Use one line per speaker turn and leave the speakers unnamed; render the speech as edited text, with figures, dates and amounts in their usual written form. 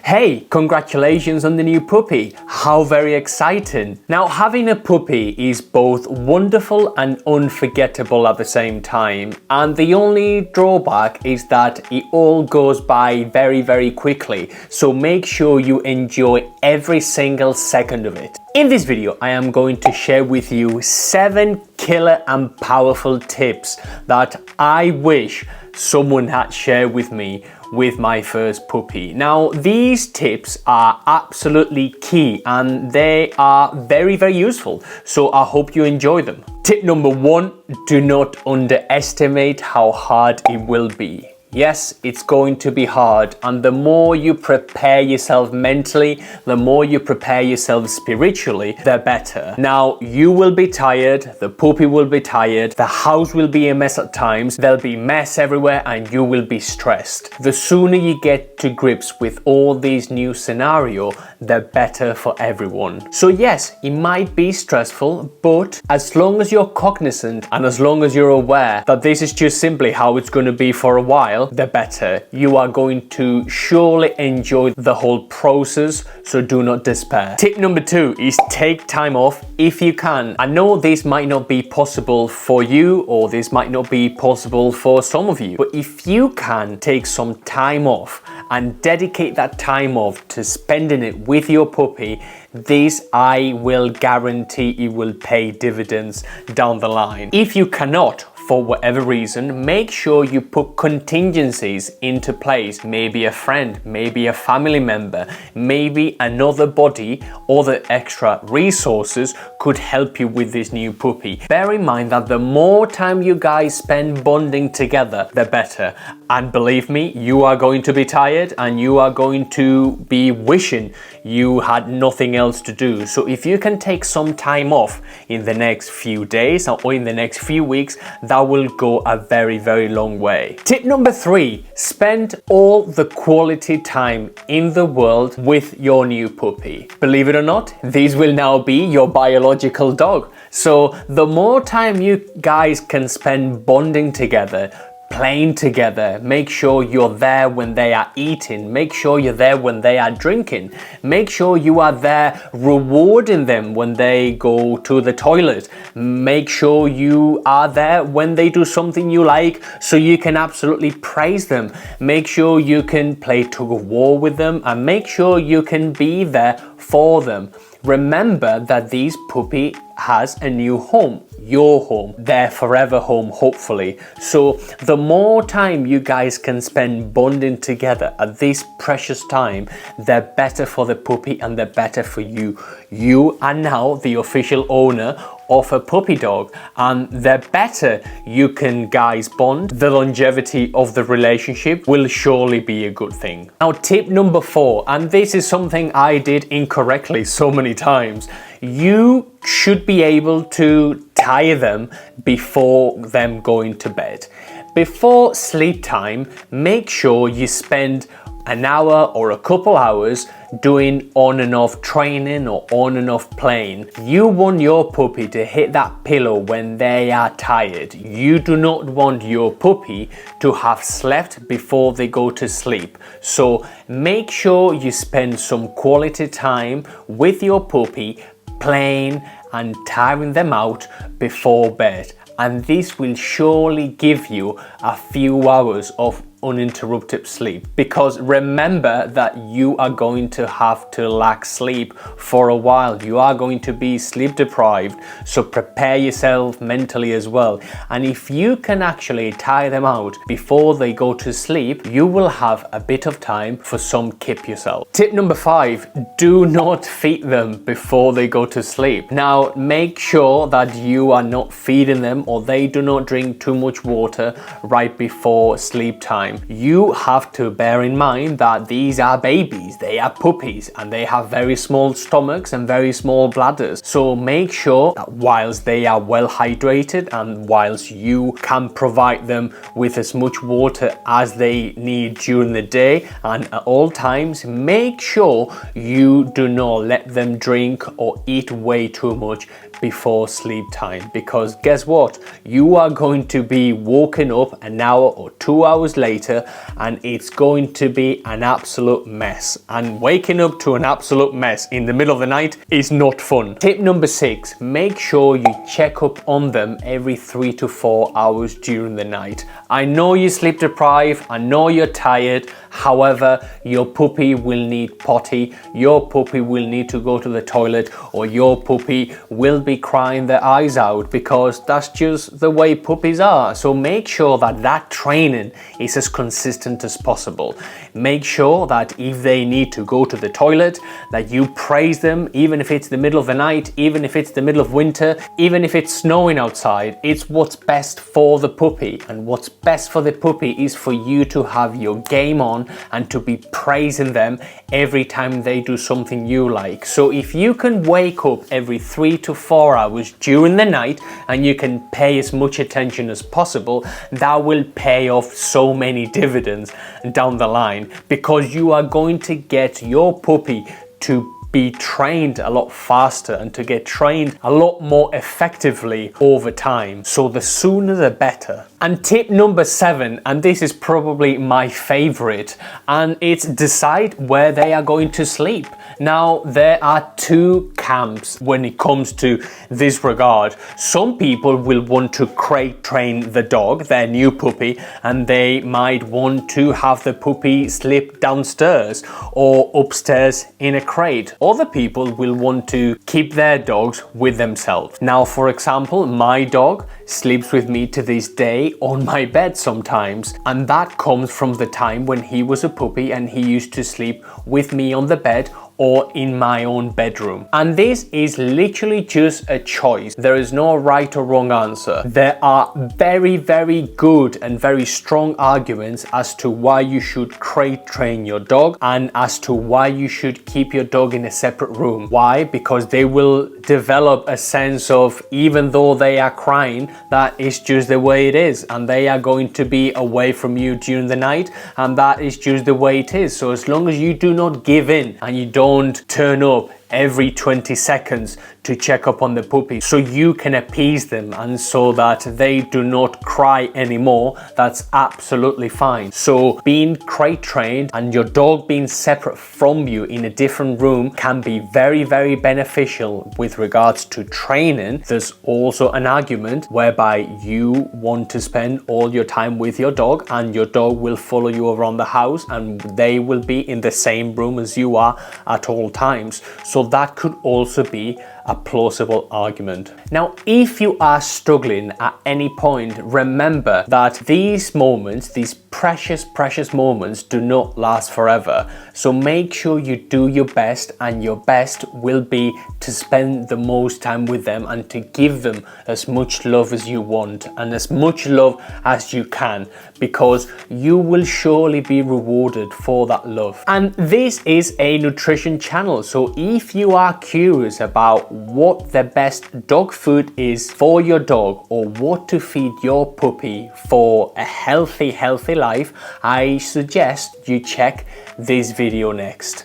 Hey, congratulations on the new puppy. How very exciting. Now, having a puppy is both wonderful and unforgettable at the same time. And the only drawback is that it all goes by very quickly. So make sure you enjoy every single second of it. In this video, I am going to share with you 7 killer and powerful tips that I wish someone had shared with me with my first puppy. Now, these tips are absolutely key and they are very useful. So I hope you enjoy them. Tip number 1, do not underestimate how hard it will be. Yes, it's going to be hard, and the more you prepare yourself mentally, the more you prepare yourself spiritually, the better. Now, you will be tired, the puppy will be tired, the house will be a mess at times, there'll be mess everywhere, and you will be stressed. The sooner you get to grips with all these new scenarios, the better for everyone. So yes, it might be stressful, but as long as you're cognizant and as long as you're aware that this is just simply how it's going to be for a while, the better. You are going to surely enjoy the whole process, so do not despair. Tip number 2 is take time off if you can. I know this might not be possible for you, or this might not be possible for some of you, but if you can take some time off and dedicate that time off to spending it with your puppy, this I will guarantee it will pay dividends down the line. If you cannot, for whatever reason, make sure you put contingencies into place. Maybe a friend, maybe a family member, maybe another body, other extra resources could help you with this new puppy. Bear in mind that the more time you guys spend bonding together, the better. And believe me, you are going to be tired and you are going to be wishing you had nothing else to do. So if you can take some time off in the next few days or in the next few weeks, that will go a very long way. Tip number 3, spend all the quality time in the world with your new puppy. Believe it or not, these will now be your biological dog. So the more time you guys can spend bonding together, playing together, make sure you're there when they are eating, make sure you're there when they are drinking, make sure you are there rewarding them when they go to the toilet, make sure you are there when they do something you like so you can absolutely praise them, make sure you can play tug of war with them, and make sure you can be there for them. Remember that this puppy has a new home, your home, their forever home, hopefully. So the more time you guys can spend bonding together at this precious time, the better for the puppy and the better for you. You are now the official owner of a puppy dog, and the better you can guys bond, the longevity of the relationship will surely be a good thing. Now, tip number 4, and this is something I did incorrectly so many times. You should be able to tire them before them going to bed. Before sleep time, make sure you spend an hour or a couple hours doing on and off training or on and off playing. You want your puppy to hit that pillow when they are tired. You do not want your puppy to have slept before they go to sleep. So make sure you spend some quality time with your puppy playing and tiring them out before bed. And this will surely give you a few hours of uninterrupted sleep, because remember that you are going to have to lack sleep for a while. You are going to be sleep deprived, so prepare yourself mentally as well. And if you can actually tire them out before they go to sleep, you will have a bit of time for some kip yourself. Tip number 5, do not feed them before they go to sleep. Now, make sure that you are not feeding them or they do not drink too much water right before sleep time. You have to bear in mind that these are babies, they are puppies, and they have very small stomachs and very small bladders. So make sure that whilst they are well hydrated and whilst you can provide them with as much water as they need during the day and at all times, make sure you do not let them drink or eat way too much before sleep time, because guess what? You are going to be woken up an hour or 2 hours later later and it's going to be an absolute mess. And waking up to an absolute mess in the middle of the night is not fun. Tip number 6, make sure you check up on them every 3 to 4 hours during the night. I know you're sleep deprived, I know you're tired, however, your puppy will need potty, your puppy will need to go to the toilet, or your puppy will be crying their eyes out, because that's just the way puppies are. So make sure that that training is as consistent as possible. Make sure that if they need to go to the toilet, that you praise them, even if it's the middle of the night, even if it's the middle of winter, even if it's snowing outside. It's what's best for the puppy, and what's best for the puppy is for you to have your game on and to be praising them every time they do something you like. So if you can wake up every 3 to 4 hours during the night and you can pay as much attention as possible, that will pay off so many dividends down the line, because you are going to get your puppy to be trained a lot faster and to get trained a lot more effectively over time. So the sooner the better. And tip number 7, and this is probably my favorite, and it's decide where they are going to sleep. Now, there are 2 camps when it comes to this regard. Some people will want to crate train the dog, their new puppy, and they might want to have the puppy sleep downstairs or upstairs in a crate. Other people will want to keep their dogs with themselves. Now, for example, my dog sleeps with me to this day on my bed sometimes, and that comes from the time when he was a puppy and he used to sleep with me on the bed or in my own bedroom. And this is literally just a choice. There is no right or wrong answer. There are very, very good and very strong arguments as to why you should crate train your dog and as to why you should keep your dog in a separate room. Why? Because they will develop a sense of, even though they are crying, that is just the way it is, and they are going to be away from you during the night, and that is just the way it is. So as long as you do not give in and you don't turn up every 20 seconds to check up on the puppy, so you can appease them and so that they do not cry anymore, that's absolutely fine. So being crate trained and your dog being separate from you in a different room can be very, very beneficial with regards to training. There's also an argument whereby you want to spend all your time with your dog and your dog will follow you around the house and they will be in the same room as you are at all times. So that could also be a plausible argument. Now, if you are struggling at any point, remember that these moments, these precious moments, do not last forever. So make sure you do your best, and your best will be to spend the most time with them and to give them as much love as you want and as much love as you can, because you will surely be rewarded for that love. And this is a nutrition channel, so if you are curious about what the best dog food is for your dog or what to feed your puppy for a healthy life, I suggest you check this video next.